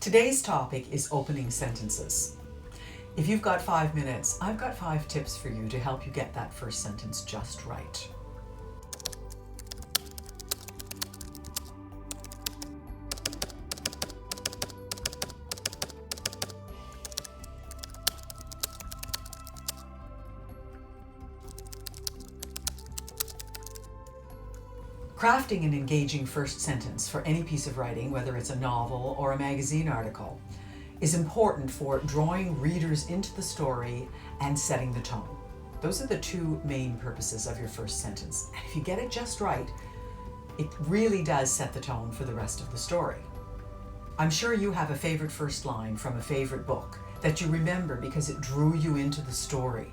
Today's topic is opening sentences. If you've got 5 minutes, I've got 5 tips for you to help you get that first sentence just right. Crafting an engaging first sentence for any piece of writing, whether it's a novel or a magazine article, is important for drawing readers into the story and setting the tone. Those are the two main purposes of your first sentence. And if you get it just right, it really does set the tone for the rest of the story. I'm sure you have a favorite first line from a favorite book that you remember because it drew you into the story.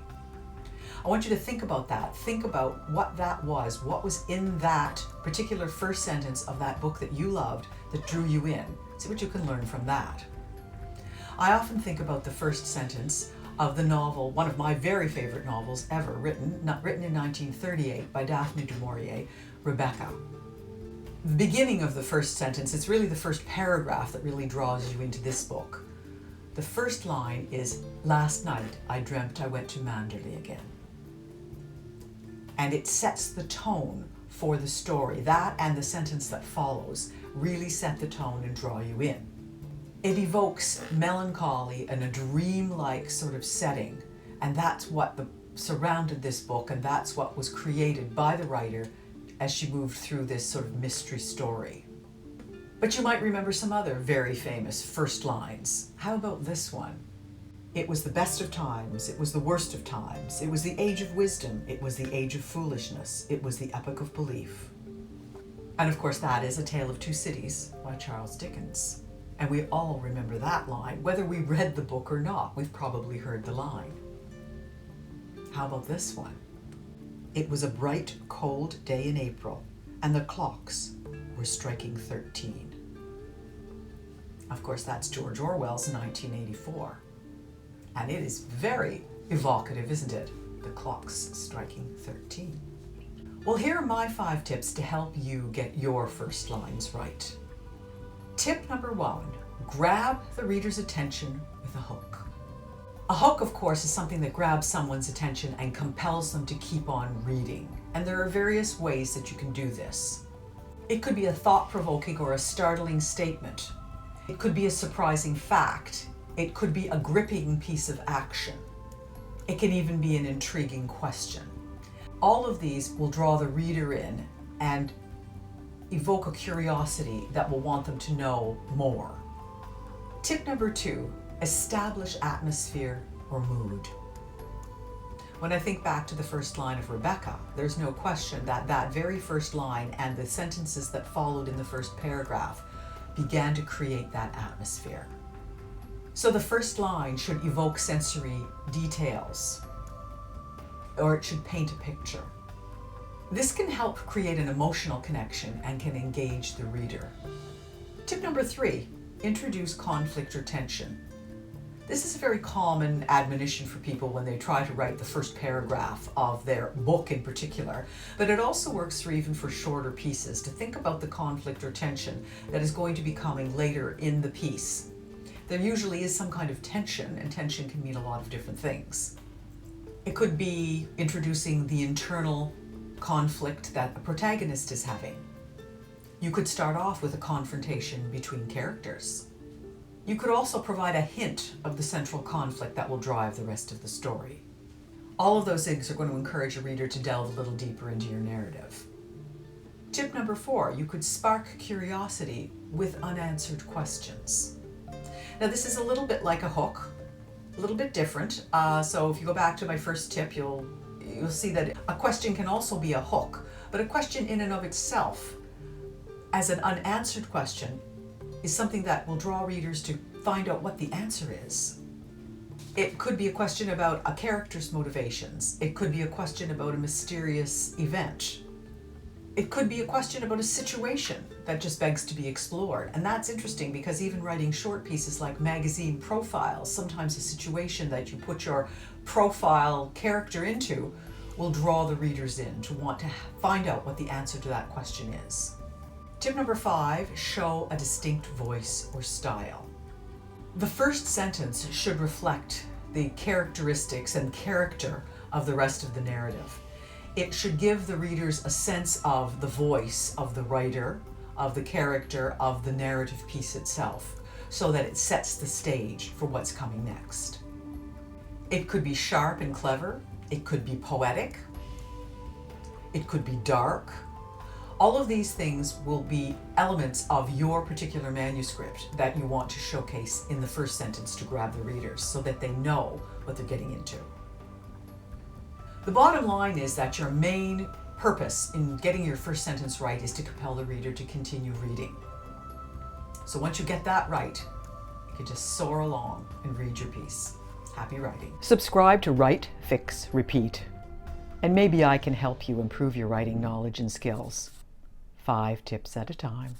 I want you to think about that. Think about what that was. What was in that particular first sentence of that book that you loved that drew you in. See what you can learn from that. I often think about the first sentence of the novel, one of my very favorite novels ever written in 1938 by Daphne du Maurier, Rebecca. The beginning of the first sentence, it's really the first paragraph that really draws you into this book. The first line is, "Last night I dreamt I went to Manderley again." And it sets the tone for the story. That and the sentence that follows really set the tone and draw you in. It evokes melancholy and a dream-like sort of setting, and that's what surrounded this book, and that's what was created by the writer as she moved through this sort of mystery story. But you might remember some other very famous first lines. How about this one? It was the best of times, it was the worst of times, it was the age of wisdom, it was the age of foolishness, it was the epoch of belief. And of course that is A Tale of Two Cities by Charles Dickens. And we all remember that line. Whether we read the book or not, we've probably heard the line. How about this one? It was a bright, cold day in April, and the clocks were striking 13. Of course that's George Orwell's 1984. And it is very evocative, isn't it? The clock's striking 13. Well, here are my 5 tips to help you get your first lines right. Tip number 1, grab the reader's attention with a hook. A hook, of course, is something that grabs someone's attention and compels them to keep on reading. And there are various ways that you can do this. It could be a thought-provoking or a startling statement. It could be a surprising fact. It could be a gripping piece of action. It can even be an intriguing question. All of these will draw the reader in and evoke a curiosity that will want them to know more. Tip number 2, establish atmosphere or mood. When I think back to the first line of Rebecca, there's no question that that very first line and the sentences that followed in the first paragraph began to create that atmosphere. So the first line should evoke sensory details, or it should paint a picture. This can help create an emotional connection and can engage the reader. Tip number 3, introduce conflict or tension. This is a very common admonition for people when they try to write the first paragraph of their book in particular, but it also works even for shorter pieces, to think about the conflict or tension that is going to be coming later in the piece. There usually is some kind of tension, and tension can mean a lot of different things. It could be introducing the internal conflict that a protagonist is having. You could start off with a confrontation between characters. You could also provide a hint of the central conflict that will drive the rest of the story. All of those things are going to encourage a reader to delve a little deeper into your narrative. Tip number 4, you could spark curiosity with unanswered questions. Now this is a little bit like a hook, a little bit different. So if you go back to my first tip, you'll see that a question can also be a hook, but a question in and of itself, as an unanswered question, is something that will draw readers to find out what the answer is. It could be a question about a character's motivations. It could be a question about a mysterious event. It could be a question about a situation that just begs to be explored. And that's interesting because even writing short pieces like magazine profiles, sometimes a situation that you put your profile character into will draw the readers in to want to find out what the answer to that question is. Tip number 5, show a distinct voice or style. The first sentence should reflect the characteristics and character of the rest of the narrative. It should give the readers a sense of the voice of the writer, of the character, of the narrative piece itself, so that it sets the stage for what's coming next. It could be sharp and clever, it could be poetic, it could be dark. All of these things will be elements of your particular manuscript that you want to showcase in the first sentence to grab the readers so that they know what they're getting into. The bottom line is that your main purpose in getting your first sentence right is to compel the reader to continue reading. So once you get that right, you can just soar along and read your piece. Happy writing. Subscribe to Write, Fix, Repeat, and maybe I can help you improve your writing knowledge and skills. 5 tips at a time.